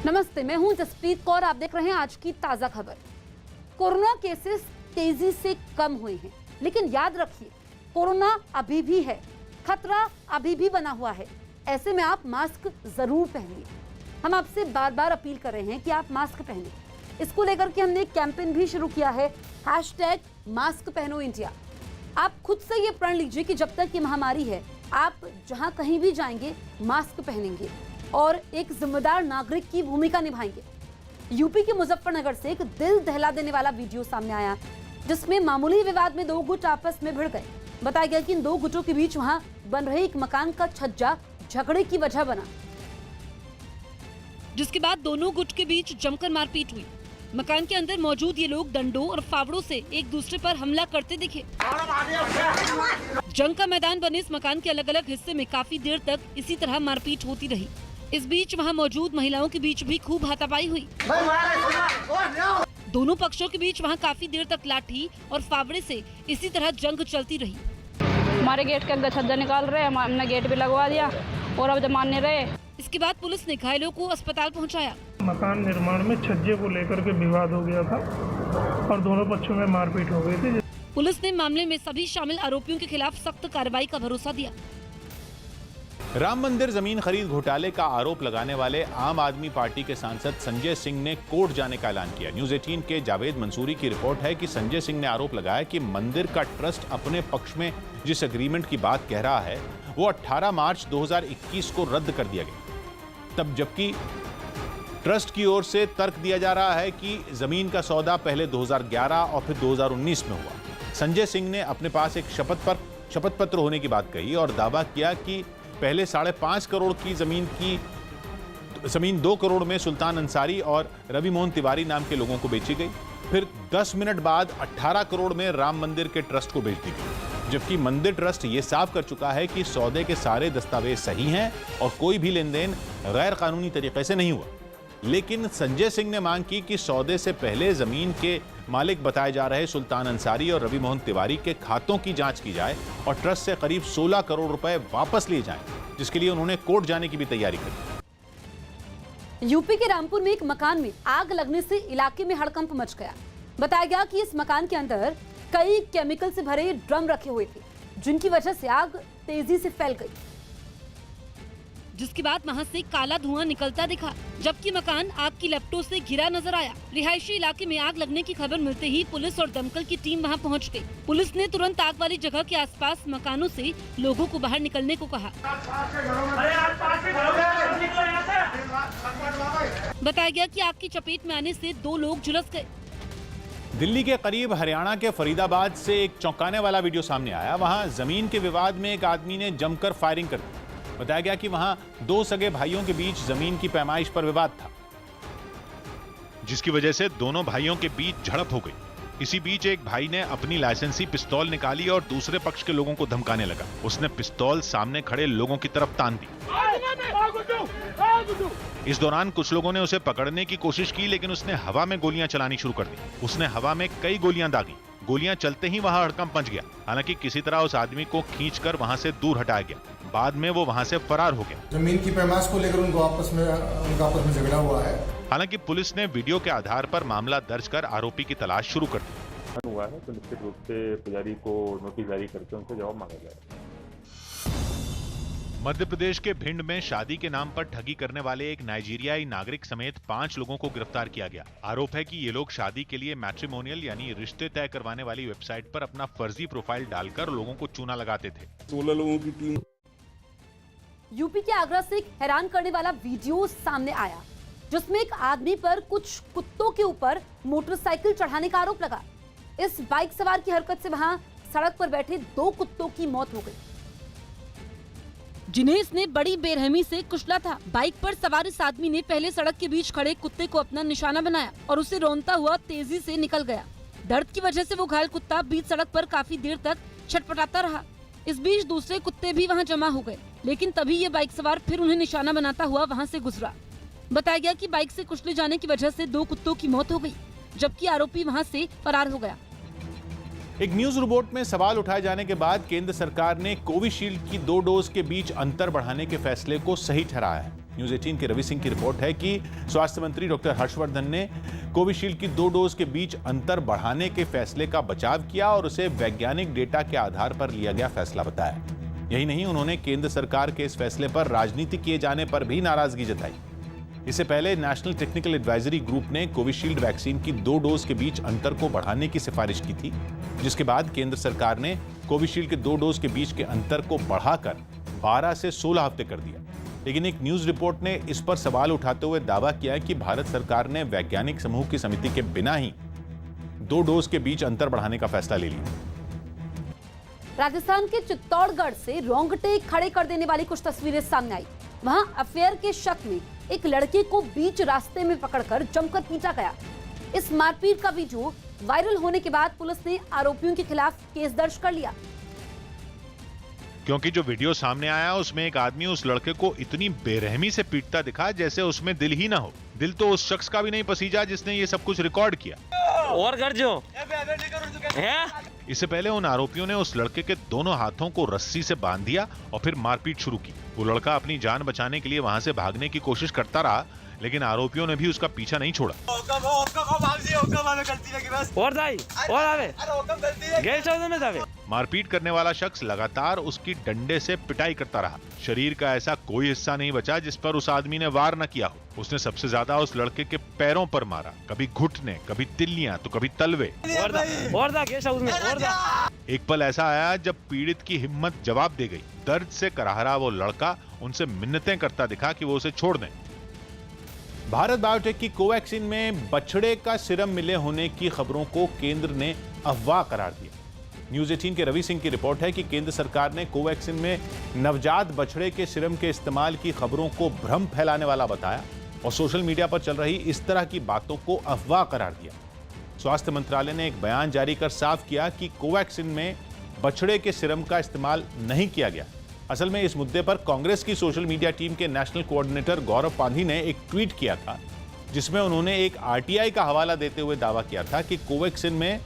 नमस्ते, मैं हूं जसप्रीत कौर। आप देख रहे हैं आज की ताजा खबर। कोरोना केसेस तेजी से कम हुए हैं, लेकिन याद रखिए कोरोना अभी भी है, खतरा अभी भी बना हुआ है। ऐसे में आप मास्क जरूर पहनिए। हम आपसे बार बार अपील कर रहे हैं कि आप मास्क पहनिए। इसको लेकर के हमने एक कैंपेन भी शुरू किया है, #मास्क पहनो इंडिया। आप खुद से ये प्रण लीजिए कि जब तक ये महामारी है, आप जहां कहीं भी जाएंगे मास्क पहनेंगे और एक जिम्मेदार नागरिक की भूमिका निभाएंगे। यूपी के मुजफ्फरनगर से एक दिल दहला देने वाला वीडियो सामने आया, जिसमें मामूली विवाद में दो गुट आपस में भिड़ गए। बताया गया कि इन दो गुटों के बीच वहां बन रहे एक मकान का छज्जा झगड़े की वजह बना, जिसके बाद दोनों गुट के बीच जमकर मारपीट हुई। मकान के अंदर मौजूद ये लोग डंडों और फावड़ों से एक दूसरे पर हमला करते दिखे। जंग का मैदान बने इस मकान के अलग अलग हिस्से में काफी देर तक इसी तरह मारपीट होती रही। इस बीच वहां मौजूद महिलाओं के बीच भी खूब हाथापाई हुई। दोनों पक्षों के बीच वहां काफी देर तक लाठी और फावड़े से इसी तरह जंग चलती रही। हमारे गेट के अंदर छज्जा निकाल रहे, हमने गेट भी लगवा दिया और अब जब मान नहीं रहे। इसके बाद पुलिस ने घायलों को अस्पताल पहुंचाया। मकान निर्माण में छज्जे को लेकर के विवाद हो गया था और दोनों पक्षों में मारपीट हो गई थी। पुलिस ने मामले में सभी शामिल आरोपियों के खिलाफ सख्त कार्रवाई का भरोसा दिया। राम मंदिर जमीन खरीद घोटाले का आरोप लगाने वाले आम आदमी पार्टी के सांसद संजय सिंह ने कोर्ट जाने का ऐलान किया। न्यूज़ 18 के जावेद मंसूरी की रिपोर्ट है कि संजय सिंह ने आरोप लगाया कि मंदिर का ट्रस्ट अपने पक्ष में जिस एग्रीमेंट की बात कह रहा है वो 18 मार्च 2021 को रद्द कर दिया गया, तब जबकि ट्रस्ट की ओर से तर्क दिया जा रहा है कि जमीन का सौदा पहले 2011 और फिर 2019 में हुआ। संजय सिंह ने अपने पास एक शपथ पत्र होने की बात कही और दावा किया कि पहले 5.5 करोड़ की जमीन 2 करोड़ में सुल्तान अंसारी और रवि मोहन तिवारी नाम के लोगों को बेची गई, फिर 10 मिनट बाद 18 करोड़ में राम मंदिर के ट्रस्ट को बेच दी गई, जबकि मंदिर ट्रस्ट ये साफ कर चुका है कि सौदे के सारे दस्तावेज सही हैं और कोई भी लेन देन गैर कानूनी तरीके से नहीं हुआ। लेकिन संजय सिंह ने मांग की कि सौदे से पहले जमीन के मालिक बताए जा रहे सुल्तान अंसारी और रवि मोहन तिवारी के खातों की जांच की जाए और ट्रस्ट से करीब 16 करोड़ रुपए वापस लिए जाएं, जिसके लिए उन्होंने कोर्ट जाने की भी तैयारी की। यूपी के रामपुर में एक मकान में आग लगने से इलाके में हड़कंप मच गया। बताया गया कि इस मकान के अंदर कई केमिकल से भरे ड्रम रखे हुए थे, जिनकी वजह से आग तेजी से फैल गई, जिसके बाद वहां से काला धुआं निकलता दिखा, जबकि मकान आग की लपटों से घिरा नजर आया। रिहायशी इलाके में आग लगने की खबर मिलते ही पुलिस और दमकल की टीम वहां पहुंच गई। पुलिस ने तुरंत आग वाली जगह के आसपास मकानों से लोगों को बाहर निकलने को कहा। बताया गया कि आग की चपेट में आने से 2 लोग झुलस गए। दिल्ली के करीब हरियाणा के फरीदाबाद से एक चौंकाने वाला वीडियो सामने आया। वहां जमीन के विवाद में एक आदमी ने जमकर फायरिंग कर दी। बताया गया कि वहां 2 सगे भाइयों के बीच जमीन की पैमाइश पर विवाद था, जिसकी वजह से दोनों भाइयों के बीच झड़प हो गई। इसी बीच एक भाई ने अपनी लाइसेंसी पिस्तौल निकाली और दूसरे पक्ष के लोगों को धमकाने लगा। उसने पिस्तौल सामने खड़े लोगों की तरफ तान दी। इस दौरान कुछ लोगों ने उसे पकड़ने की कोशिश की, लेकिन उसने हवा में गोलियां चलानी शुरू कर दी। उसने हवा में कई गोलियां दागी। गोलियां चलते ही वहां हड़कंप मच गया। हालांकि किसी तरह उस आदमी को खींचकर वहां से दूर हटाया गया। बाद में वो वहां से फरार हो गया। जमीन की पैमाइश को लेकर उनका आपस में झगड़ा हुआ है। हालांकि पुलिस ने वीडियो के आधार पर मामला दर्ज कर आरोपी की तलाश शुरू कर दी। हुआ है तो निश्चित रूप से पुजारी को नोटिस जारी करके उनसे जवाब मांगा जाएगा। मध्य प्रदेश के भिंड में शादी के नाम पर ठगी करने वाले एक नाइजीरियाई नागरिक समेत 5 लोगों को गिरफ्तार किया गया। आरोप है कि ये लोग शादी के लिए मैट्रिमोनियल यानी रिश्ते तय करवाने वाली वेबसाइट पर अपना फर्जी प्रोफाइल डालकर लोगों को चूना लगाते थे। 16 लोगों की टीम। यूपी के आगरा से एक हैरान करने वाला वीडियो सामने आया, जिसमें एक आदमी पर कुछ कुत्तों के ऊपर मोटरसाइकिल चढ़ाने का आरोप लगा। इस बाइक सवार की हरकत से वहां सड़क पर बैठे 2 कुत्तों की मौत हो गई, जिन्हें इसने बड़ी बेरहमी से कुचला था। बाइक पर सवार इस आदमी ने पहले सड़क के बीच खड़े कुत्ते को अपना निशाना बनाया और उसे रौंदता हुआ तेजी से निकल गया। दर्द की वजह से वो घायल कुत्ता बीच सड़क पर काफी देर तक छटपटाता रहा। इस बीच दूसरे कुत्ते भी वहां जमा हो गए, लेकिन तभी ये बाइक सवार फिर उन्हें निशाना बनाता हुआ वहां से गुजरा। बताया गया कि बाइक से कुचले जाने की वजह से 2 कुत्तों की मौत हो गई, जबकि आरोपी वहां से फरार हो गया। एक न्यूज रिपोर्ट में सवाल उठाए जाने के बाद केंद्र सरकार ने कोविशील्ड की 2 डोज के बीच अंतर बढ़ाने के फैसले को सही ठहराया है। न्यूज 18 के रवि सिंह की रिपोर्ट है कि स्वास्थ्य मंत्री डॉक्टर हर्षवर्धन ने कोविशील्ड की 2 डोज के बीच अंतर बढ़ाने के फैसले का बचाव किया और उसे वैज्ञानिक डेटा के आधार पर लिया गया फैसला बताया। यही नहीं, उन्होंने केंद्र सरकार के इस फैसले पर राजनीति किए जाने पर भी नाराजगी जताई। इससे पहले नेशनल टेक्निकल एडवाइजरी ग्रुप ने कोविशील्ड वैक्सीन की 2 डोज के बीच अंतर को बढ़ाने की सिफारिश की थी, जिसके बाद केंद्र सरकार ने कोविशील्ड के 2 डोज के बीच के अंतर को बढ़ाकर 12 से 16 हफ्ते कर दिया। लेकिन एक न्यूज रिपोर्ट ने इस पर सवाल उठाते हुए दावा किया कि भारत सरकार ने वैज्ञानिक समूह की समिति के बिना ही 2 डोज के बीच अंतर बढ़ाने का फैसला ले लिया। राजस्थान के चित्तौड़गढ़ से रोंगटे खड़े कर देने वाली कुछ तस्वीरें सामने आई। वहां अफेयर के शक में एक लड़के को बीच रास्ते में पकड़कर जमकर पीटा गया। इस मारपीट का वीडियो वायरल होने के बाद पुलिस ने आरोपियों के खिलाफ केस दर्ज कर लिया। क्योंकि जो वीडियो सामने आया उसमें एक आदमी उस लड़के को इतनी बेरहमी से पीटता दिखा जैसे उसमें दिल ही ना हो। दिल तो उस शख्स का भी नहीं पसीजा जिसने ये सब कुछ रिकॉर्ड किया। और कर जो है। इससे पहले उन आरोपियों ने उस लड़के के दोनों हाथों को रस्सी से बांध दिया और फिर मारपीट शुरू की। वो लड़का अपनी जान बचाने के लिए वहां से भागने की कोशिश करता रहा, लेकिन आरोपियों ने भी उसका पीछा नहीं छोड़ा। मारपीट करने वाला शख्स लगातार उसकी डंडे से पिटाई करता रहा। शरीर का ऐसा कोई हिस्सा नहीं बचा जिस पर उस आदमी ने वार न किया हो। उसने सबसे ज्यादा उस लड़के के पैरों पर मारा, कभी घुटने, कभी तिल्लियां तो कभी तलवे। एक पल ऐसा आया जब पीड़ित की हिम्मत जवाब दे गई। दर्द से कराहरा वो लड़का उनसे मिन्नतें करता दिखा कि वो उसे छोड़ दें। भारत बायोटेक की कोवैक्सीन में बछड़े का सीरम मिले होने की खबरों को केंद्र ने अफवाह करार दिया। न्यूज 18 के रवि सिंह की रिपोर्ट है कि केंद्र सरकार ने कोवैक्सीन में नवजात बछड़े के सीरम के इस्तेमाल की खबरों को भ्रम फैलाने वाला बताया और सोशल मीडिया पर चल रही इस तरह की बातों को अफवाह करार दिया। स्वास्थ्य मंत्रालय ने एक बयान जारी कर साफ किया कि कोवैक्सीन में बछड़े के सीरम का इस्तेमाल नहीं किया गया। असल में इस मुद्दे पर कांग्रेस की सोशल मीडिया टीम के नेशनल कोऑर्डिनेटर गौरव पांधी ने एक ट्वीट किया था, जिसमें उन्होंने एक आरटीआई का हवाला देते हुए दावा किया था कि कोवैक्सीन में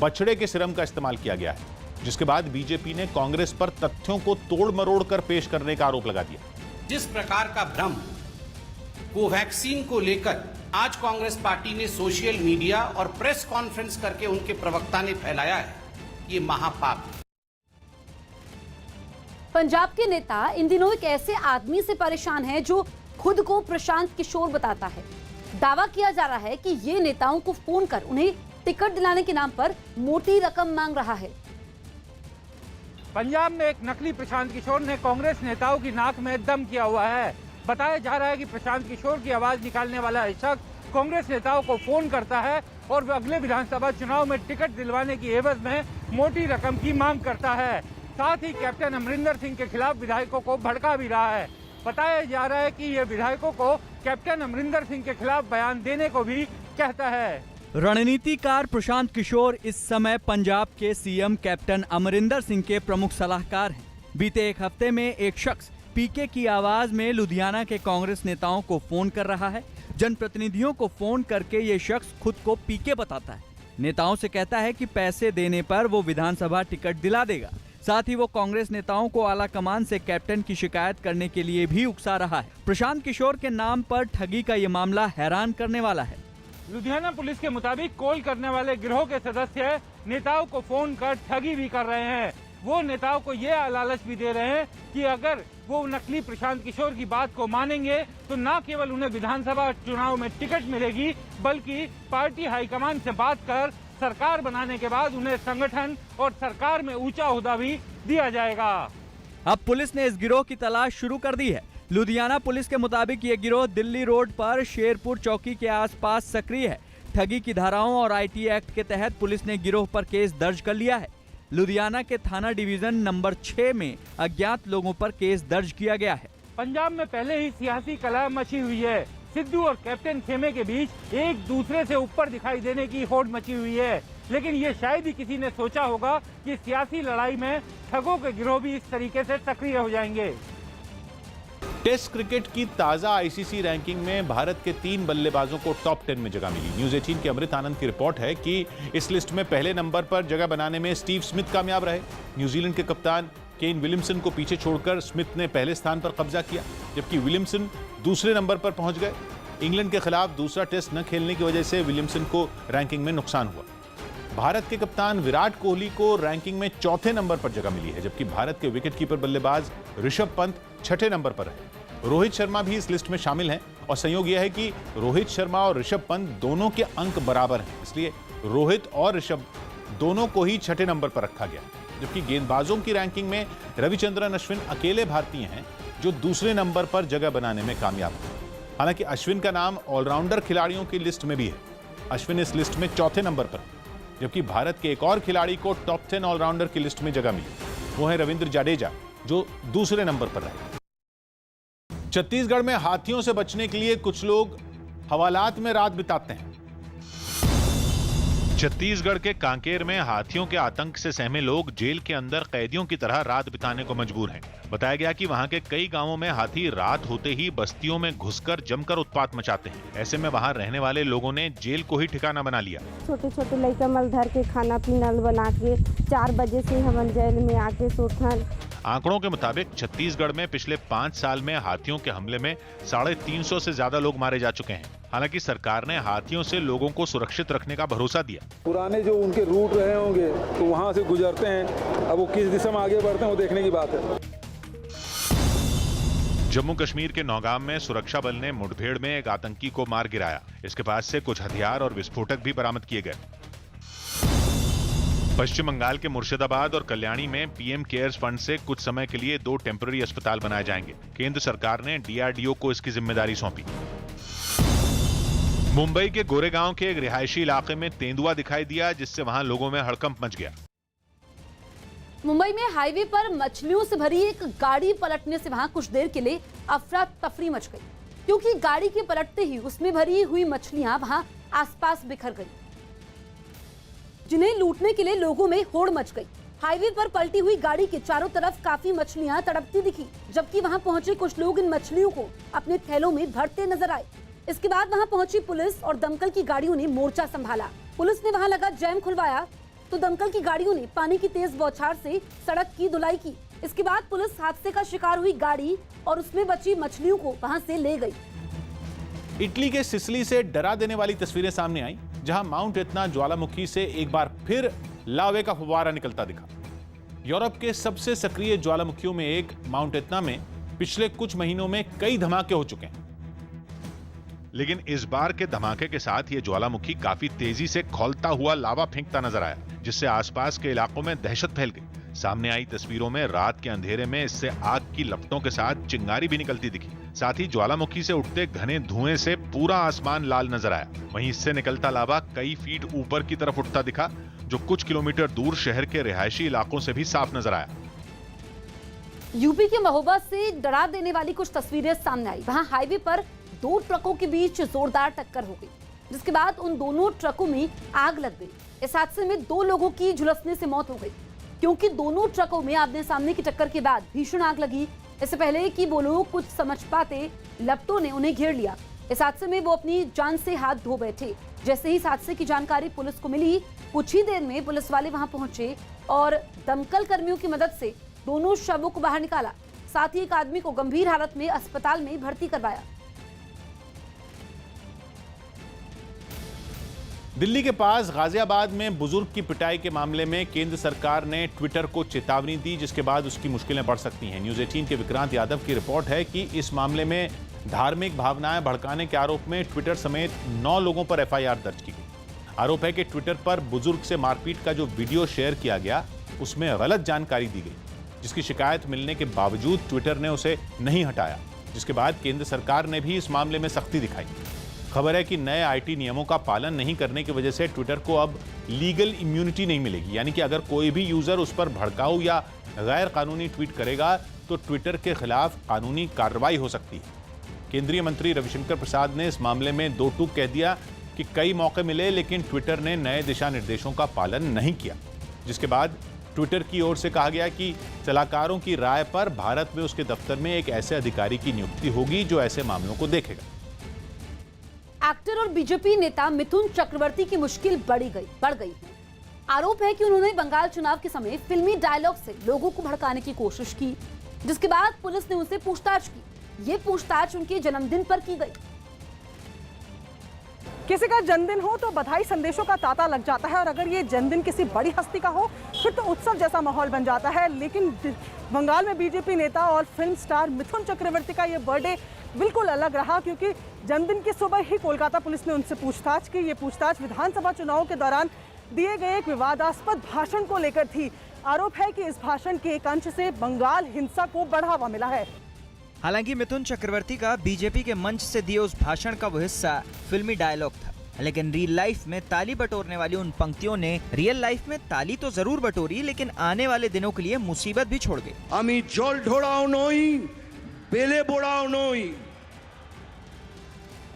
बछड़े के सीरम का इस्तेमाल किया गया है, जिसके बाद बीजेपी ने कांग्रेस पर तथ्यों को तोड़ मरोड़ कर पेश करने का आरोप लगा दिया। जिस प्रकार का भ्रम कोवैक्सीन को लेकर आज कांग्रेस पार्टी ने सोशल मीडिया और प्रेस कॉन्फ्रेंस करके उनके प्रवक्ता ने फैलाया है, ये महापाप है। पंजाब के नेता इन दिनों एक ऐसे आदमी से परेशान है जो खुद को प्रशांत किशोर बताता है। दावा किया जा रहा है कि ये नेताओं को फोन कर उन्हें टिकट दिलाने के नाम पर मोटी रकम मांग रहा है। पंजाब में एक नकली प्रशांत किशोर ने कांग्रेस नेताओं की नाक में दम किया हुआ है। बताया जा रहा है कि प्रशांत किशोर की आवाज निकालने वाला शख्स कांग्रेस नेताओं को फोन करता है और अगले विधानसभा चुनाव में टिकट दिलवाने की एवज में मोटी रकम की मांग करता है। साथ ही कैप्टन अमरिंदर सिंह के खिलाफ विधायकों को भड़का भी रहा है। बताया जा रहा है कि ये विधायकों को कैप्टन अमरिंदर सिंह के खिलाफ बयान देने को भी कहता है। रणनीतिकार प्रशांत किशोर इस समय पंजाब के सीएम कैप्टन अमरिंदर सिंह के प्रमुख सलाहकार हैं। बीते एक हफ्ते में एक शख्स पीके की आवाज में लुधियाना के कांग्रेस नेताओं को फोन कर रहा है। जनप्रतिनिधियों को फोन करके ये शख्स खुद को पीके बताता है। नेताओं से कहता है कि पैसे देने पर वो विधानसभा टिकट दिला देगा। साथ ही वो कांग्रेस नेताओं को आला कमान से कैप्टन की शिकायत करने के लिए भी उकसा रहा है। प्रशांत किशोर के नाम पर ठगी का ये मामला हैरान करने वाला है। लुधियाना पुलिस के मुताबिक कॉल करने वाले गिरोह के सदस्य नेताओं को फोन कर ठगी भी कर रहे हैं। वो नेताओं को ये लालच भी दे रहे हैं कि अगर वो नकली प्रशांत किशोर की बात को मानेंगे तो न केवल उन्हें विधानसभा चुनाव में टिकट मिलेगी, बल्कि पार्टी हाईकमान से बात कर सरकार बनाने के बाद उन्हें संगठन और सरकार में ऊंचा ओहदा भी दिया जाएगा। अब पुलिस ने इस गिरोह की तलाश शुरू कर दी है। लुधियाना पुलिस के मुताबिक ये गिरोह दिल्ली रोड पर शेरपुर चौकी के आसपास सक्रिय है। ठगी की धाराओं और आईटी एक्ट के तहत पुलिस ने गिरोह पर केस दर्ज कर लिया है। लुधियाना के थाना डिवीजन नंबर 6 में अज्ञात लोगों पर केस दर्ज किया गया है। पंजाब में पहले ही सियासी कलह मची हुई है। सिद्धू और कैप्टन खेमे के बीच एक दूसरे से ऊपर दिखाई देने की होड़ मची हुई है, लेकिन ये शायद ही किसी ने सोचा होगा कि सियासी लड़ाई में ठगों के गिरोह भी इस तरीके से सक्रिय हो जाएंगे। टेस्ट क्रिकेट की ताजा आईसीसी रैंकिंग में भारत के 3 बल्लेबाजों को टॉप 10 में जगह मिली। न्यूज 18 के अमृत आनंद की रिपोर्ट है कि इस लिस्ट में पहले नंबर पर जगह बनाने में स्टीव स्मिथ कामयाब रहे। न्यूजीलैंड के कप्तान केन विलियमसन को पीछे छोड़कर स्मिथ ने पहले स्थान पर कब्जा किया, जबकि विलियमसन दूसरे नंबर पर पहुंच गए। इंग्लैंड के खिलाफ दूसरा टेस्ट न खेलने की वजह से विलियमसन को रैंकिंग में नुकसान हुआ। भारत के कप्तान विराट कोहली को रैंकिंग में चौथे नंबर पर जगह मिली है, जबकि भारत के विकेटकीपर बल्लेबाज ऋषभ पंत छठे नंबर पर है। रोहित शर्मा भी इस लिस्ट में शामिल हैं और संयोग यह है कि रोहित शर्मा और ऋषभ पंत दोनों के अंक बराबर हैं, इसलिए रोहित और ऋषभ दोनों को ही छठे नंबर पर रखा गया। जबकि गेंदबाजों की रैंकिंग में रविचंद्रन अश्विन अकेले भारतीय हैं जो दूसरे नंबर पर जगह बनाने में कामयाब हुए। हालांकि अश्विन का नाम ऑलराउंडर खिलाड़ियों की लिस्ट में भी है। अश्विन इस लिस्ट में चौथे नंबर पर, जबकि भारत के एक और खिलाड़ी को टॉप 10 ऑलराउंडर की लिस्ट में जगह मिली, वो है रविंद्र जडेजा जो दूसरे नंबर पर रहे। छत्तीसगढ़ में हाथियों से बचने के लिए कुछ लोग हवालात में रात बिताते हैं। छत्तीसगढ़ के कांकेर में हाथियों के आतंक से सहमे लोग जेल के अंदर कैदियों की तरह रात बिताने को मजबूर हैं। बताया गया कि वहां के कई गांवों में हाथी रात होते ही बस्तियों में घुसकर जमकर उत्पात मचाते हैं। ऐसे में वहां रहने वाले लोगों ने जेल को ही ठिकाना बना लिया। छोटे छोटे लड़का मल धर के खाना पीना बना के 4 बजे से हम जेल में आके सोथन। आंकड़ों के मुताबिक छत्तीसगढ़ में पिछले 5 साल में हाथियों के हमले में 350 से ज्यादा लोग मारे जा चुके हैं। हालांकि सरकार ने हाथियों से लोगों को सुरक्षित रखने का भरोसा दिया। पुराने जो उनके रूट रहे होंगे तो वहां से गुजरते हैं, अब वो किस दिशा में आगे बढ़ते हैं वो देखने की बात है। जम्मू कश्मीर के नौगाम में सुरक्षा बल ने मुठभेड़ में एक आतंकी को मार गिराया। इसके पास से कुछ हथियार और विस्फोटक भी बरामद किए गए। पश्चिम बंगाल के मुर्शिदाबाद और कल्याणी में पीएम केयर्स फंड से कुछ समय के लिए 2 टेम्पररी अस्पताल बनाए जाएंगे। केंद्र सरकार ने डीआरडीओ को इसकी जिम्मेदारी सौंपी। मुंबई के गोरेगांव के एक रिहायशी इलाके में तेंदुआ दिखाई दिया, जिससे वहां लोगों में हड़कंप मच गया। मुंबई में हाईवे पर मछलियों से भरी एक गाड़ी पलटने से वहां कुछ देर के लिए अफरा तफरी मच गई, क्योंकि गाड़ी के पलटते ही उसमें भरी हुई मछलियां वहां आसपास बिखर गई, जिन्हें लूटने के लिए लोगों में होड़ मच गई। हाईवे पर पलटी हुई गाड़ी के चारों तरफ काफी मछलियां तड़पती दिखी, जबकि वहां पहुंचे कुछ लोग इन मछलियों को अपने थैलों में भरते नजर आए। इसके बाद वहां पहुंची पुलिस और दमकल की गाड़ियों ने मोर्चा संभाला। पुलिस ने वहां लगा जैम खुलवाया तो दमकल की गाड़ियों ने पानी की तेज बौछार से सड़क की धुलाई की। इसके बाद पुलिस हादसे का शिकार हुई गाड़ी और उसमें बची मछलियों को वहां से ले गई। इटली के सिसिली से डरा देने वाली तस्वीरें सामने आई, जहां माउंट एतना ज्वालामुखी से एक बार फिर लावे का फव्वारा निकलता दिखा। यूरोप के सबसे सक्रिय ज्वालामुखियों में एक माउंट एतना में पिछले कुछ महीनों में कई धमाके हो चुके हैं, लेकिन इस बार के धमाके के साथ यह ज्वालामुखी काफी तेजी से खौलता हुआ लावा फेंकता नजर आया, जिससे आसपास के इलाकों में दहशत फैल गई। सामने आई तस्वीरों में रात के अंधेरे में इससे आग की लपटों के साथ चिंगारी भी निकलती दिखी। साथ ही ज्वालामुखी से उठते घने धुएं से पूरा आसमान लाल नजर आया। वहीं इससे निकलता लावा कई फीट ऊपर की तरफ उठता दिखा, जो कुछ किलोमीटर दूर शहर के रिहायशी इलाकों से भी साफ नजर आया। यूपी के महोबा से डरा देने वाली कुछ तस्वीरें सामने आई। वहां हाईवे पर 2 ट्रकों के बीच जोरदार टक्कर हो गई, जिसके बाद उन दोनों ट्रकों में आग लग गई। इस हादसे में 2 लोगों की झुलसने से मौत हो गई, क्योंकि दोनों ट्रकों में आमने सामने की टक्कर के बाद भीषण आग लगी। इससे पहले कि वो लोग कुछ समझ पाते, लपटों ने उन्हें घेर लिया। इस हादसे में वो अपनी जान से हाथ धो बैठे। जैसे ही इस हादसे की जानकारी पुलिस को मिली, कुछ ही देर में पुलिस वाले वहां पहुंचे और दमकल कर्मियों की मदद से दोनों शवों को बाहर निकाला। साथ ही एक आदमी को गंभीर हालत में अस्पताल में भर्ती करवाया। दिल्ली के पास गाजियाबाद में बुजुर्ग की पिटाई के मामले में केंद्र सरकार ने ट्विटर को चेतावनी दी, जिसके बाद उसकी मुश्किलें बढ़ सकती हैं। न्यूज़ 18 के विक्रांत यादव की रिपोर्ट है कि इस मामले में धार्मिक भावनाएं भड़काने के आरोप में ट्विटर समेत 9 लोगों पर एफआईआर दर्ज की गई। आरोप है कि ट्विटर पर बुजुर्ग से मारपीट का जो वीडियो शेयर किया गया, उसमें गलत जानकारी दी गई, जिसकी शिकायत मिलने के बावजूद ट्विटर ने उसे नहीं हटाया, जिसके बाद केंद्र सरकार ने भी इस मामले में सख्ती दिखाई। खबर है कि नए आईटी नियमों का पालन नहीं करने की वजह से ट्विटर को अब लीगल इम्यूनिटी नहीं मिलेगी, यानी कि अगर कोई भी यूजर उस पर भड़काऊ या गैर कानूनी ट्वीट करेगा तो ट्विटर के खिलाफ कानूनी कार्रवाई हो सकती है। केंद्रीय मंत्री रविशंकर प्रसाद ने इस मामले में 2 टूक कह दिया कि कई मौके मिले, लेकिन ट्विटर ने नए दिशा निर्देशों का पालन नहीं किया, जिसके बाद ट्विटर की ओर से कहा गया कि सलाहकारों की राय पर भारत में उसके दफ्तर में एक ऐसे अधिकारी की नियुक्ति होगी जो ऐसे मामलों को देखेगा। एक्टर और बीजेपी नेता मिथुन चक्रवर्ती की मुश्किल बढ़ गई है। आरोप है कि उन्होंने बंगाल चुनाव के समय फिल्मी डायलॉग से लोगों को भड़काने की कोशिश की, जिसके बाद पुलिस ने उनसे पूछताछ की। ये पूछताछ उनके जन्मदिन पर की गई। किसी का जन्मदिन हो तो बधाई संदेशों का तांता लग जाता है, और अगर ये जन्मदिन किसी बड़ी हस्ती का हो फिर तो उत्सव जैसा माहौल बन जाता है। लेकिन बंगाल में बीजेपी नेता और फिल्म स्टार मिथुन चक्रवर्ती का ये बर्थडे बिल्कुल अलग रहा, क्योंकि जन्मदिन की सुबह ही कोलकाता पुलिस ने उनसे पूछताछ की। ये पूछताछ विधानसभा चुनाव के दौरान दिए गए एक विवादास्पद भाषण को लेकर थी। आरोप है कि इस भाषण के एक अंश से बंगाल हिंसा को बढ़ावा मिला है। हालांकि मिथुन चक्रवर्ती का बीजेपी के मंच से दिए उस भाषण का वो हिस्सा फिल्मी डायलॉग था, लेकिन रियल लाइफ में ताली बटोरने वाली उन पंक्तियों ने रियल लाइफ में ताली तो जरूर बटोरी, लेकिन आने वाले दिनों के लिए मुसीबत भी छोड़ गई। आमी जल ढोड़ाओ नई, बेले बोड़ाओ नई,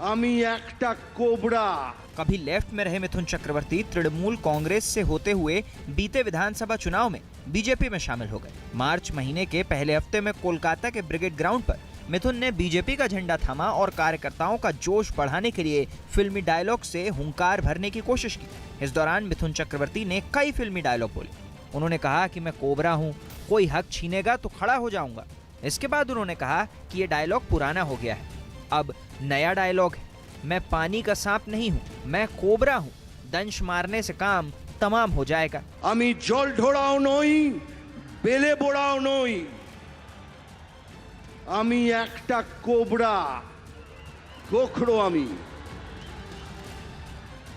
आमी एकटा कोबरा। कभी लेफ्ट में रहे मिथुन चक्रवर्ती तृणमूल कांग्रेस से होते हुए बीते विधानसभा चुनाव में बीजेपी में शामिल हो गए। मार्च महीने के पहले हफ्ते में कोलकाता के ब्रिगेड ग्राउंड पर मिथुन ने बीजेपी का झंडा थामा और कार्यकर्ताओं का जोश बढ़ाने के लिए फिल्मी डायलॉग से हुंकार भरने की कोशिश की। इस दौरान मिथुन चक्रवर्ती ने कई फिल्मी डायलॉग बोले। उन्होंने कहा कि मैं कोबरा हूँ, कोई हक छीनेगा तो खड़ा हो जाऊंगा। इसके बाद उन्होंने कहा कि ये डायलॉग पुराना हो गया है, अब नया डायलॉग है। मैं पानी का सांप नहीं हूँ, मैं कोबरा हूँ, दंश मारने से काम तमाम हो जाएगा। आमी जल ढोड़ाओ नई, बेले बोड़ाओ नई, आमी एकटा कोबरा, गोखरो आमी।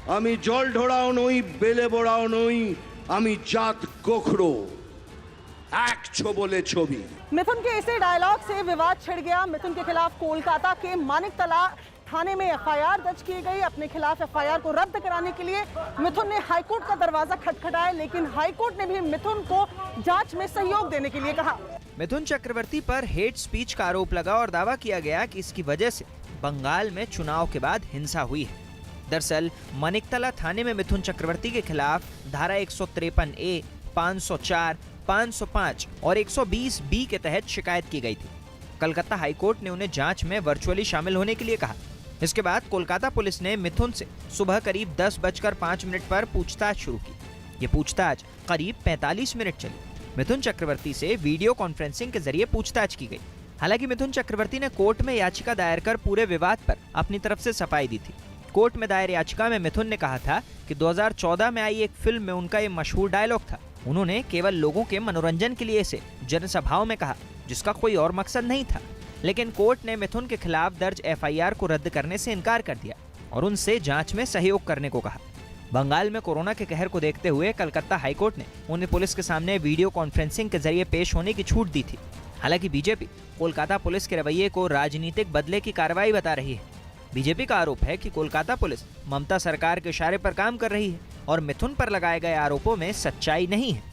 आमी जल ढोड़ाओ नई, बेले बोड़ाओ नई, आमी जात गोखरो, एक छोबोले छोबी। मिथुन के इसी डायलॉग से विवाद छिड़ गया। मिथुन के खिलाफ कोलकाता के मानिकतला थाने में एफआईआर दर्ज की गई। अपने खिलाफ एफआईआर को रद्द कराने के लिए मिथुन ने हाईकोर्ट का दरवाजा खटखटाया, लेकिन हाईकोर्ट ने भी मिथुन को जांच में सहयोग देने के लिए कहा। मिथुन चक्रवर्ती पर हेट स्पीच का आरोप लगा और दावा किया गया कि इसकी वजह से बंगाल में चुनाव के बाद हिंसा हुई है। दरअसल मानिकतला थाने में मिथुन चक्रवर्ती के खिलाफ धारा 153A, 504, 505 और 120B के तहत शिकायत की गई थी। कलकत्ता हाईकोर्ट ने उन्हें जांच में वर्चुअली शामिल होने के लिए कहा। इसके बाद कोलकाता पुलिस ने मिथुन से सुबह करीब 10:05 पर पूछताछ शुरू की। ये पूछताछ करीब 45 मिनट चली। मिथुन चक्रवर्ती से वीडियो कॉन्फ्रेंसिंग के जरिए पूछताछ की गई। हालांकि मिथुन चक्रवर्ती ने कोर्ट में याचिका दायर कर पूरे विवाद पर अपनी तरफ से सफाई दी थी। कोर्ट में दायर याचिका में मिथुन ने कहा था कि 2014 में आई एक फिल्म में उनका ये मशहूर डायलॉग था। उन्होंने केवल लोगों के मनोरंजन के लिए इसे जनसभाओं में कहा, जिसका कोई और मकसद नहीं था। लेकिन कोर्ट ने मिथुन के खिलाफ दर्ज एफआईआर को रद्द करने से इनकार कर दिया और उनसे जांच में सहयोग करने को कहा। बंगाल में कोरोना के कहर को देखते हुए कलकत्ता हाईकोर्ट ने उन्हें पुलिस के सामने वीडियो कॉन्फ्रेंसिंग के जरिए पेश होने की छूट दी थी। हालांकि बीजेपी कोलकाता पुलिस के रवैये को राजनीतिक बदले की कार्रवाई बता रही है। बीजेपी का आरोप है कि कोलकाता पुलिस ममता सरकार के इशारे पर काम कर रही है और मिथुन पर लगाए गए आरोपों में सच्चाई नहीं है।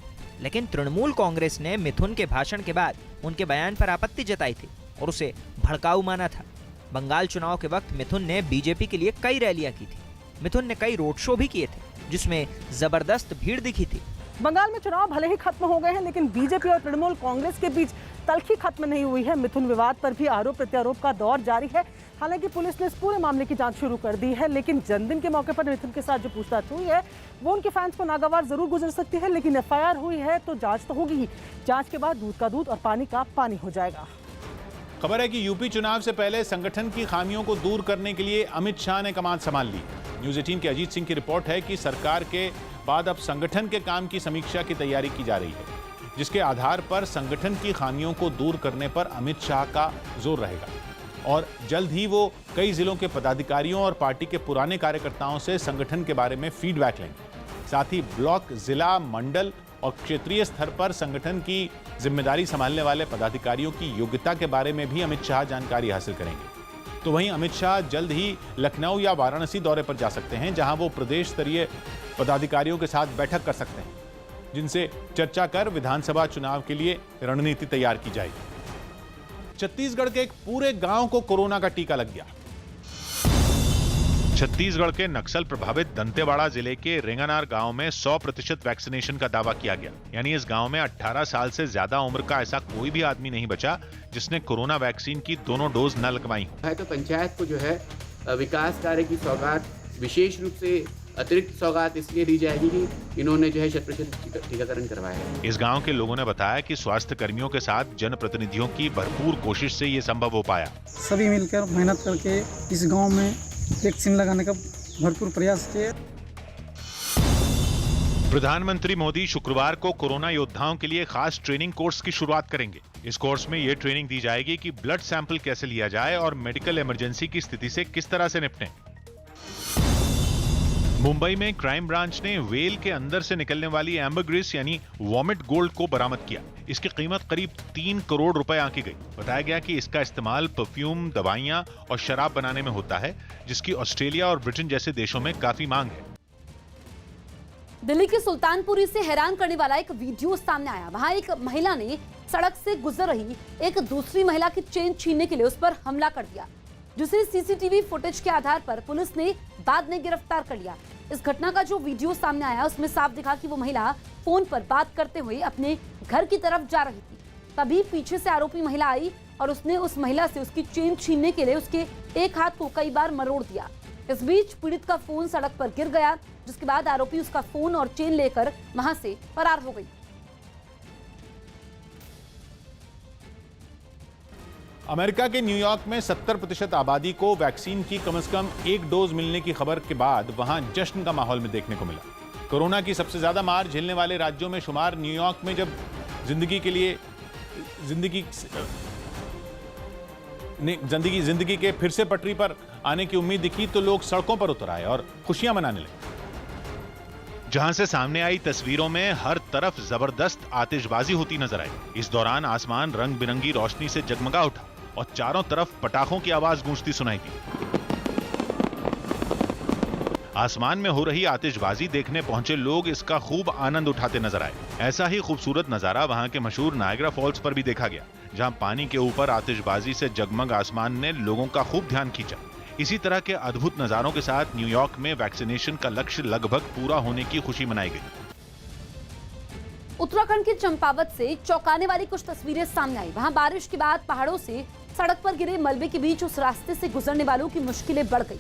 लेकिन तृणमूल कांग्रेस ने मिथुन के भाषण के बाद उनके बयान पर आपत्ति जताई थी और उसे भड़काऊ माना था। बंगाल चुनाव के वक्त मिथुन ने बीजेपी के लिए कई रैलियां की थी। मिथुन ने कई रोड शो भी किए थे, जिसमें जबरदस्त भीड़ दिखी थी। बंगाल में चुनाव भले ही खत्म हो गए हैं, लेकिन बीजेपी और तृणमूल कांग्रेस के बीच तल्खी खत्म नहीं हुई है। मिथुन विवाद पर भी आरोप प्रत्यारोप का दौर जारी है। हालांकि पुलिस ने इस पूरे मामले की जांच शुरू कर दी है, लेकिन जन्मदिन के मौके पर मिथुन के साथ जो पूछताछ हुई है वो उनके फैंस को नागवार जरूर गुजर सकती है। लेकिन एफआईआर हुई है तो जांच तो होगी ही। जांच के बाद दूध का दूध और पानी का पानी हो जाएगा। खबर है कि यूपी चुनाव से पहले संगठन की खामियों को दूर करने के लिए अमित शाह ने कमान संभाल ली। न्यूज़ 18 के अजीत सिंह की रिपोर्ट है कि सरकार के बाद अब संगठन के काम की समीक्षा की तैयारी की जा रही है, जिसके आधार पर संगठन की खामियों को दूर करने पर अमित शाह का जोर रहेगा और जल्द ही वो कई जिलों के पदाधिकारियों और पार्टी के पुराने कार्यकर्ताओं से संगठन के बारे में फीडबैक लेंगे। साथ ही ब्लॉक, जिला, मंडल और क्षेत्रीय स्तर पर संगठन की जिम्मेदारी संभालने वाले पदाधिकारियों की योग्यता के बारे में भी अमित शाह जानकारी हासिल करेंगे। तो वहीं अमित शाह जल्द ही लखनऊ या वाराणसी दौरे पर जा सकते हैं, जहां वो प्रदेश स्तरीय पदाधिकारियों के साथ बैठक कर सकते हैं, जिनसे चर्चा कर विधानसभा चुनाव के लिए रणनीति तैयार की जाएगी। छत्तीसगढ़ के एक पूरे गांव को कोरोना का टीका लग गया। छत्तीसगढ़ के नक्सल प्रभावित दंतेवाड़ा जिले के रेंगानार गांव में 100% वैक्सीनेशन का दावा किया गया। यानी इस गांव में 18 साल से ज्यादा उम्र का ऐसा कोई भी आदमी नहीं बचा जिसने कोरोना वैक्सीन की दोनों डोज न लगवाई हो। तो पंचायत को जो है विकास कार्य की सौगात विशेष रूप से अतिरिक्त सौगात इसलिए दी जाएगी कि इन्होंने जो है 100% टीकाकरण करवाया है। इस गांव के लोगों ने बताया कि स्वास्थ्य कर्मियों के साथ जनप्रतिनिधियों की भरपूर कोशिश से ये संभव हो पाया। सभी मिलकर मेहनत करके इस गांव में वैक्सीन लगाने का भरपूर प्रयास किए। प्रधानमंत्री मोदी शुक्रवार को कोरोना योद्धाओं के लिए खास ट्रेनिंग कोर्स की शुरुआत करेंगे। इस कोर्स में ये ट्रेनिंग दी जाएगी कि ब्लड सैंपल कैसे लिया जाए और मेडिकल इमरजेंसी की स्थिति से किस तरह से निपटें। मुंबई में क्राइम ब्रांच ने व्हेल के अंदर से निकलने वाली एम्बरग्रिस यानी वॉमिट गोल्ड को बरामद किया। इसकी कीमत करीब 3 करोड़ रुपए आंकी गई। बताया गया कि इसका इस्तेमाल परफ्यूम, दवाइयां और शराब बनाने में होता है, जिसकी ऑस्ट्रेलिया और ब्रिटेन जैसे देशों में काफी मांग है। दिल्ली की सुल्तानपुरी से हैरान करने वाला एक वीडियो सामने आया। वहां एक महिला ने सड़क से गुजर रही एक दूसरी महिला की चेन छीनने के लिए उस पर हमला कर दिया, जिसे सीसीटीवी फुटेज के आधार पर पुलिस ने बाद में गिरफ्तार कर लिया। इस घटना का जो वीडियो सामने आया उसमें साफ दिखा कि वो महिला फोन पर बात करते हुए अपने घर की तरफ जा रही थी। तभी पीछे से आरोपी महिला आई और उसने उस महिला से उसकी चेन छीनने के लिए उसके एक हाथ को कई बार मरोड़ दिया। इस बीच पीड़ित का फोन सड़क पर गिर गया, जिसके बाद आरोपी उसका फोन और चेन लेकर वहां से फरार हो गई। अमेरिका के न्यूयॉर्क में 70% आबादी को वैक्सीन की कम से कम एक डोज मिलने की खबर के बाद वहां जश्न का माहौल में देखने को मिला। कोरोना की सबसे ज्यादा मार झेलने वाले राज्यों में शुमार न्यूयॉर्क में जब जिंदगी के फिर से पटरी पर आने की उम्मीद दिखी तो लोग सड़कों पर उतर आए और खुशियां मनाने लगे। जहां से सामने आई तस्वीरों में हर तरफ जबरदस्त आतिशबाजी होती नजर आई। इस दौरान आसमान रंग बिरंगी रोशनी से जगमगा उठा और चारों तरफ पटाखों की आवाज गूंजती सुनाई दी। आसमान में हो रही आतिशबाजी देखने पहुंचे लोग इसका खूब आनंद उठाते नजर आए। ऐसा ही खूबसूरत नजारा वहां के मशहूर नायग्रा फॉल्स पर भी देखा गया, जहां पानी के ऊपर आतिशबाजी से जगमग आसमान ने लोगों का खूब ध्यान खींचा। इसी तरह के अद्भुत नजारों के साथ न्यूयॉर्क में वैक्सीनेशन का लक्ष्य लगभग पूरा होने की खुशी मनाई गई। उत्तराखंड के चंपावत से चौंकाने वाली कुछ तस्वीरें सामने आई। वहां बारिश के बाद पहाड़ों से सड़क पर गिरे मलबे के बीच उस रास्ते से गुजरने वालों की मुश्किलें बढ़ गई,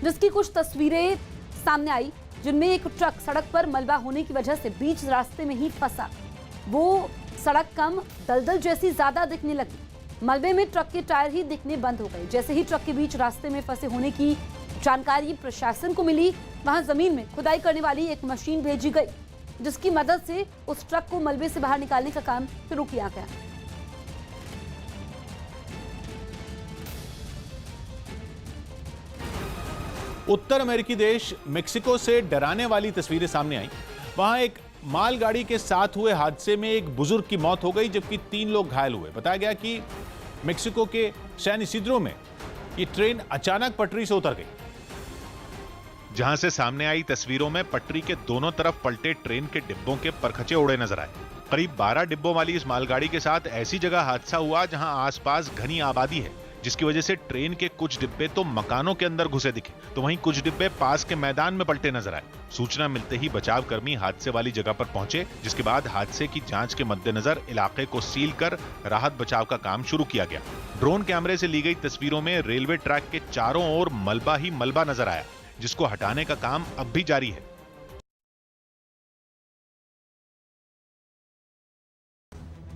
जिसकी कुछ तस्वीरें सामने आई, जिनमें एक ट्रक सड़क पर मलबा होने की वजह से बीच रास्ते में ही फंसा। वो सड़क कम दलदल जैसी ज्यादा दिखने लगी। मलबे में ट्रक के टायर ही दिखने बंद हो गए। जैसे ही ट्रक के बीच रास्ते में फंसे होने की जानकारी प्रशासन को मिली, वहां जमीन में खुदाई करने वाली एक मशीन भेजी गई, जिसकी मदद से उस ट्रक को मलबे से बाहर निकालने का काम शुरू किया गया। उत्तर अमेरिकी देश मेक्सिको से डराने वाली तस्वीरें सामने आई। वहां एक मालगाड़ी के साथ हुए हादसे में एक बुजुर्ग की मौत हो गई, जबकि 3 लोग घायल हुए। बताया गया कि मेक्सिको के सैन इसिड्रो में ये ट्रेन अचानक पटरी से उतर गई। जहां से सामने आई तस्वीरों में पटरी के दोनों तरफ पलटे ट्रेन के डिब्बों के परखचे उड़े नजर आए। करीब 12 डिब्बों वाली इस मालगाड़ी के साथ ऐसी जगह हादसा हुआ जहां आसपास घनी आबादी है, जिसकी वजह से ट्रेन के कुछ डिब्बे तो मकानों के अंदर घुसे दिखे, तो वहीं कुछ डिब्बे पास के मैदान में पलटे नजर आए। सूचना मिलते ही बचाव कर्मी हादसे वाली जगह पर पहुंचे, जिसके बाद हादसे की जांच के मद्देनजर इलाके को सील कर राहत बचाव का काम शुरू किया गया। ड्रोन कैमरे से ली गई तस्वीरों में रेलवे ट्रैक के चारों ओर मलबा ही मलबा नजर आया, जिसको हटाने का काम अब भी जारी है।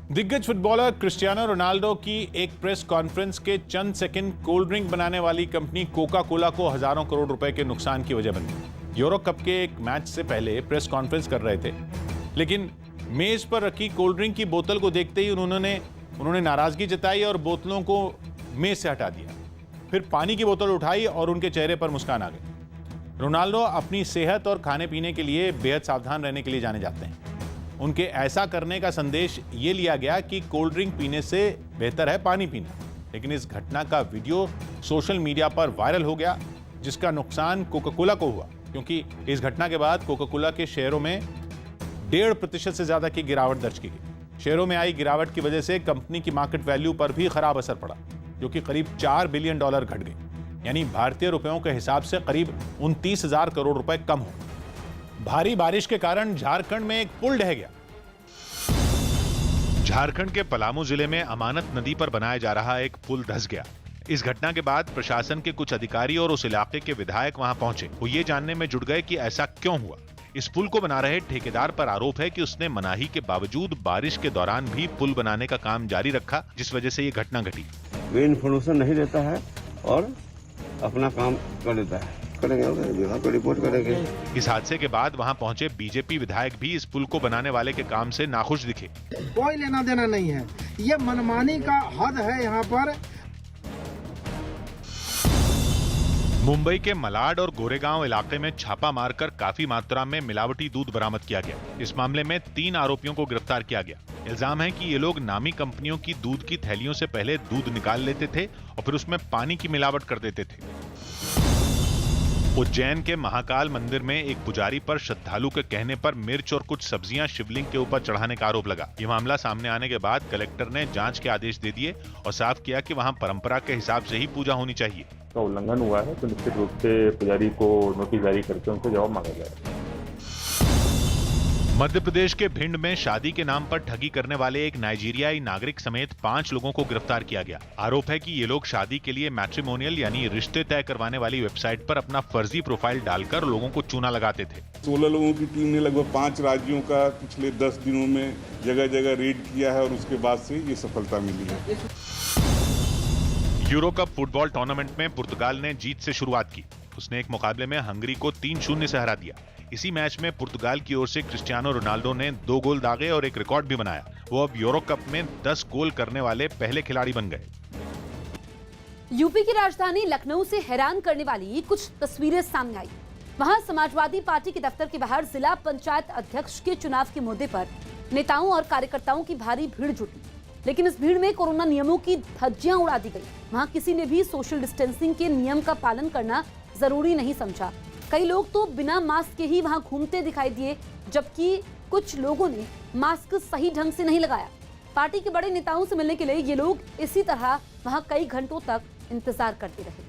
दिग्गज फुटबॉलर क्रिस्टियानो रोनाल्डो की एक प्रेस कॉन्फ्रेंस के चंद सेकंड कोल्ड ड्रिंक बनाने वाली कंपनी कोका कोला को हजारों करोड़ रुपए के नुकसान की वजह बन गई। यूरो कप के एक मैच से पहले प्रेस कॉन्फ्रेंस कर रहे थे, लेकिन मेज पर रखी कोल्ड ड्रिंक की बोतल को देखते ही उन्होंने नाराजगी जताई और बोतलों को मेज से हटा दिया। फिर पानी की बोतल उठाई और उनके चेहरे पर मुस्कान आ गई। रोनाल्डो अपनी सेहत और खाने पीने के लिए बेहद सावधान रहने के लिए जाने जाते हैं। उनके ऐसा करने का संदेश ये लिया गया कि कोल्ड ड्रिंक पीने से बेहतर है पानी पीना। लेकिन इस घटना का वीडियो सोशल मीडिया पर वायरल हो गया, जिसका नुकसान कोका कोला को हुआ, क्योंकि इस घटना के बाद कोका कोला के शेयरों में 1.5% से ज्यादा की गिरावट दर्ज की गई। शेयरों में आई गिरावट की वजह से कंपनी की मार्केट वैल्यू पर भी खराब असर पड़ा, जो कि करीब $4 बिलियन घट गई, यानी भारतीय रुपयों के हिसाब से करीब 29,000 करोड़ रुपए कम हो। भारी बारिश के कारण झारखंड में एक पुल ढह गया। झारखंड के पलामू जिले में अमानत नदी पर बनाया जा रहा एक पुल धंस गया। इस घटना के बाद प्रशासन के कुछ अधिकारी और उस इलाके के विधायक वहां पहुंचे। वो ये जानने में जुट गए कि ऐसा क्यों हुआ। इस पुल को बना रहे ठेकेदार पर आरोप है कि उसने मनाही के बावजूद बारिश के दौरान भी पुल बनाने का काम जारी रखा, जिस वजह से ये घटना घटी। वे इन्फॉर्मेशन नहीं देता है और अपना काम कर देता है। करेंगे, विभाग को रिपोर्ट करेंगे। इस हादसे के बाद वहां पहुंचे बीजेपी विधायक भी इस पुल को बनाने वाले के काम से नाखुश दिखे। कोई लेना देना नहीं है, ये मनमानी का हद है यहाँ पर। मुंबई के मलाड और गोरेगांव इलाके में छापा मारकर काफी मात्रा में मिलावटी दूध बरामद किया गया। इस मामले में 3 आरोपियों को गिरफ्तार किया गया। इल्जाम है कि ये लोग नामी कंपनियों की दूध की थैलियों से पहले दूध निकाल लेते थे और फिर उसमें पानी की मिलावट कर देते थे। उज्जैन के महाकाल मंदिर में एक पुजारी पर श्रद्धालु के कहने पर मिर्च और कुछ सब्जियां शिवलिंग के ऊपर चढ़ाने का आरोप लगा। ये मामला सामने आने के बाद कलेक्टर ने जांच के आदेश दे दिए और साफ किया कि वहां परंपरा के हिसाब से ही पूजा होनी चाहिए। का उल्लंघन हुआ है तो निश्चित रूप से पुजारी को नोटिस जारी करके उनसे जवाब मांगा जाएगा। मध्य प्रदेश के भिंड में शादी के नाम पर ठगी करने वाले एक नाइजीरियाई नागरिक समेत 5 लोगों को गिरफ्तार किया गया। आरोप है कि ये लोग शादी के लिए मैट्रिमोनियल यानी रिश्ते तय करवाने वाली वेबसाइट पर अपना फर्जी प्रोफाइल डालकर लोगों को चूना लगाते थे। 16 लोगों की टीम ने लगभग 5 राज्यों का पिछले 10 दिनों में जगह जगह रेड किया है और उसके बाद से ये सफलता मिली है। यूरो कप फुटबॉल टूर्नामेंट में पुर्तगाल ने जीत से शुरुआत की। उसने एक मुकाबले में हंगरी को 3-0 से हरा दिया। इसी मैच में पुर्तगाल की ओर से क्रिस्टियानो रोनाल्डो ने 2 गोल दागे और एक रिकॉर्ड भी बनाया। वो अब यूरो कप में 10 गोल करने वाले पहले खिलाड़ी बन गए। यूपी की राजधानी लखनऊ से हैरान करने वाली कुछ तस्वीरें सामने आई। वहां समाजवादी पार्टी के दफ्तर के बाहर जिला पंचायत अध्यक्ष के चुनाव के मुद्दे पर नेताओं और कार्यकर्ताओं की भारी भीड़ जुटी, लेकिन इस भीड़ में कोरोना नियमों की धज्जियां उड़ा दी गई। वहां किसी ने भी सोशल डिस्टेंसिंग के नियम का पालन करना जरूरी नहीं समझा। कई लोग तो बिना मास्क के ही वहां घूमते दिखाई दिए, जबकि कुछ लोगों ने मास्क सही ढंग से नहीं लगाया। पार्टी के बड़े नेताओं से मिलने के लिए ये लोग इसी तरह वहां कई घंटों तक इंतजार करते रहे।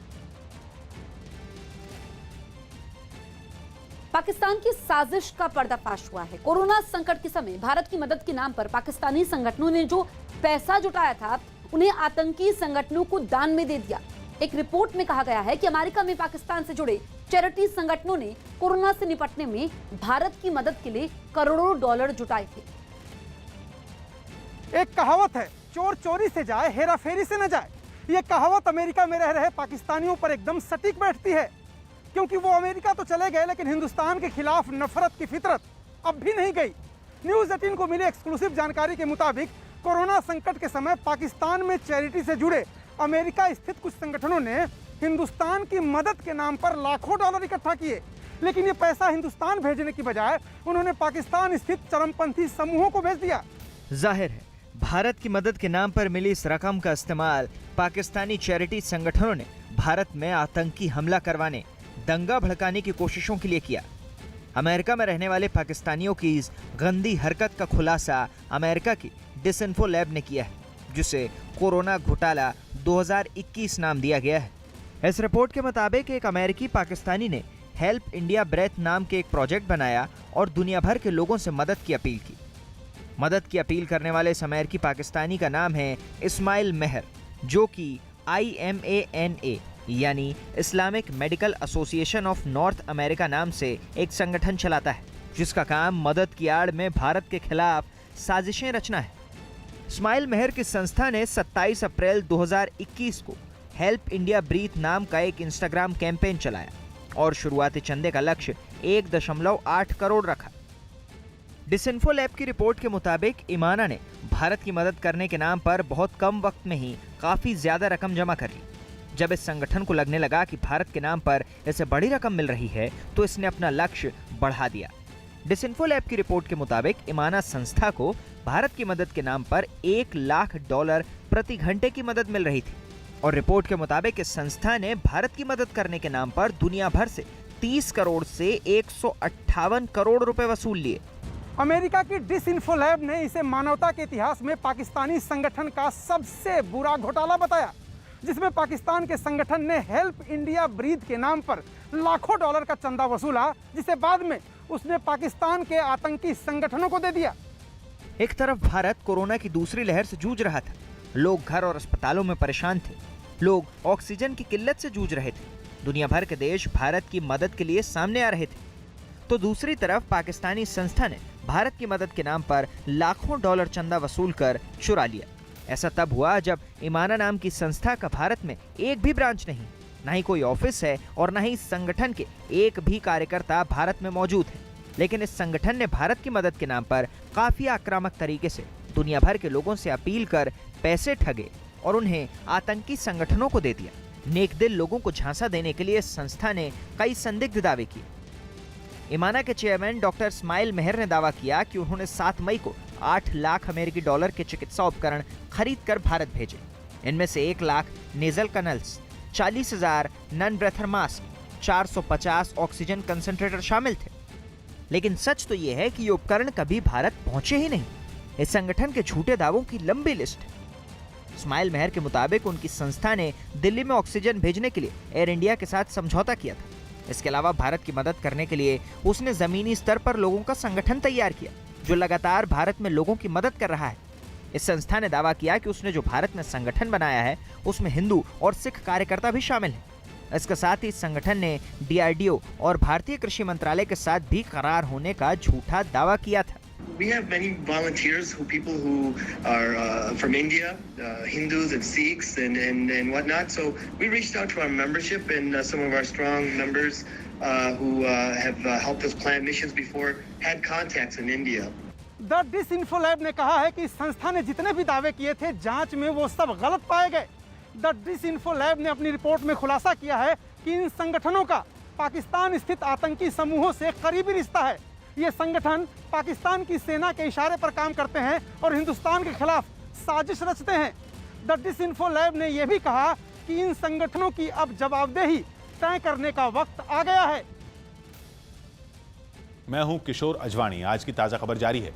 पाकिस्तान की साजिश का पर्दाफाश हुआ है। कोरोना संकट के समय भारत की मदद के नाम पर पाकिस्तानी संगठनों ने जो पैसा जुटाया था, उन्हें आतंकी संगठनों को दान में दे दिया। एक रिपोर्ट में कहा गया है कि अमेरिका में पाकिस्तान से जुड़े चैरिटी संगठनों ने कोरोना से निपटने में भारत की मदद के लिए करोड़ों डॉलर जुटाए थे। एक कहावत है, चोर चोरी से जाए, हेरा फेरी से न जाए। ये कहावत अमेरिका में रह रहे पाकिस्तानियों पर एकदम सटीक बैठती है, क्योंकि वो अमेरिका तो चले गए लेकिन हिंदुस्तान के खिलाफ नफरत की फितरत अब भी नहीं गई। न्यूज़ 18 को मिली एक्सक्लूसिव जानकारी के मुताबिक कोरोना संकट के समय पाकिस्तान में चैरिटी से जुड़े अमेरिका स्थित कुछ संगठनों ने हिंदुस्तान की मदद के नाम पर लाखों डॉलर इकट्ठा किए, लेकिन ये पैसा हिंदुस्तान भेजने की बजाय उन्होंने पाकिस्तान स्थित चरमपंथी समूहों को भेज दिया। जाहिर है भारत की मदद के नाम पर मिली इस रकम का इस्तेमाल पाकिस्तानी चैरिटी संगठनों ने भारत में आतंकी हमला करवाने, दंगा भड़काने की कोशिशों के लिए किया। अमेरिका में रहने वाले पाकिस्तानियों की इस गंदी हरकत का खुलासा अमेरिका की डिसइंफो लैब ने किया है, जिसे कोरोना घोटाला 2021 नाम दिया गया है। इस रिपोर्ट के मुताबिक एक अमेरिकी पाकिस्तानी ने हेल्प इंडिया ब्रेथ नाम के एक प्रोजेक्ट बनाया और दुनिया भर के लोगों से मदद की अपील की। मदद की अपील करने वाले इस अमेरिकी पाकिस्तानी का नाम है इस्माइल मेहर, जो कि IMANA यानी Islamic medical association of north America नाम से एक संगठन चलाता है, जिसका काम मदद की आड़ में भारत के खिलाफ साजिशें रचना है। इस्माइल मेहर की संस्था ने 27 अप्रैल 2021 को हेल्प इंडिया ब्रीथ नाम का एक इंस्टाग्राम कैंपेन चलाया और शुरुआती चंदे का लक्ष्य 1.8 करोड़ रखा। डिसइंफो लैब की रिपोर्ट के मुताबिक इमाना ने भारत की मदद करने के नाम पर बहुत कम वक्त में ही काफी ज्यादा रकम जमा कर ली। जब इस संगठन को लगने लगा कि भारत के नाम पर इसे बड़ी रकम मिल रही है, तो इसने अपना लक्ष्य बढ़ा दिया। डिसइंफो लैब की रिपोर्ट के मुताबिक इमाना संस्था को भारत की मदद के नाम पर $1 लाख प्रति घंटे की मदद मिल रही थी और रिपोर्ट के मुताबिक इस संस्था ने भारत की मदद करने के नाम पर दुनिया भर से 30 करोड़ से 158 करोड़ रुपए वसूल लिए। अमेरिका की डिसइंफो लैब ने इसे मानवता के इतिहास में पाकिस्तानी संगठन का सबसे बुरा घोटाला बताया, जिसमें पाकिस्तान के संगठन ने हेल्प इंडिया ब्रीथ के नाम पर लाखों डॉलर का चंदा वसूला, जिसे बाद में उसने पाकिस्तान के आतंकी संगठनों को दे दिया। एक तरफ भारत कोरोना की दूसरी लहर से जूझ रहा था, लोग घर और अस्पतालों में परेशान थे, लोग ऑक्सीजन की किल्लत से जूझ रहे थे। दुनिया भर के देश भारत की मदद के लिए सामने आ रहे थे, तो दूसरी तरफ पाकिस्तानी संस्था ने भारत की मदद के नाम पर लाखों डॉलर चंदा वसूल कर चुरा लिया। ऐसा तब हुआ जब ईमाना नाम की संस्था का भारत में एक भी ब्रांच नहीं, न ही कोई ऑफिस है और न ही इस संगठन के एक भी कार्यकर्ता भारत में मौजूद है। लेकिन इस संगठन ने भारत की मदद के नाम पर काफी आक्रामक तरीके से दुनिया भर के लोगों से अपील कर पैसे ठगे और उन्हें आतंकी संगठनों को दे दिया। नेक दिल लोगों को झांसा देने के लिए संस्था ने कई संदिग्ध दावे किए। ईमाना के चेयरमैन डॉक्टर इस्माइल मेहर ने दावा किया कि उन्होंने 7 मई को 8 लाख अमेरिकी डॉलर के चिकित्सा उपकरण खरीद कर भारत भेजे। इनमें से 1 lakh nasal cannulas, 40,000 non breather mask, 450 oxygen concentrator शामिल थे। लेकिन सच तो यह है कि ये उपकरण कभी भारत पहुंचे ही नहीं। इस संगठन के झूठे दावों की लंबी लिस्ट है। इस्माइल मेहर के मुताबिक उनकी संस्था ने दिल्ली में ऑक्सीजन भेजने के लिए एयर इंडिया के साथ समझौता किया था। इसके अलावा भारत की मदद करने के लिए उसने जमीनी स्तर पर लोगों का संगठन तैयार किया जो लगातार भारत में लोगों की मदद कर रहा है। इस संस्था ने दावा किया कि उसने जो भारत में संगठन बनाया है उसमें हिंदू और सिख कार्यकर्ता भी शामिल हैं। इसके साथ ही इस संगठन ने DRDO और भारतीय कृषि मंत्रालय के साथ भी करार होने का झूठा दावा किया था। We have many volunteers, people who are from India, Hindus and Sikhs and whatnot. So we reached out to our membership and some of our strong members who have helped us plan missions before had contacts in India. The Disinfo Lab ने कहा है कि संस्था ने जितने भी दावे किए थे जांच में वो सब गलत पाए गए। द डिसइंफो लैब ने अपनी रिपोर्ट में खुलासा किया है कि इन संगठनों का पाकिस्तान स्थित आतंकी समूहों से करीबी रिश्ता है। ये संगठन पाकिस्तान की सेना के इशारे पर काम करते हैं और हिंदुस्तान के खिलाफ साजिश रचते हैं। द डिसइंफो लैब ने यह भी कहा कि इन संगठनों की अब जवाबदेही तय करने का वक्त आ गया है। मैं हूं किशोर अजवाणी। आज की ताजा खबर जारी है।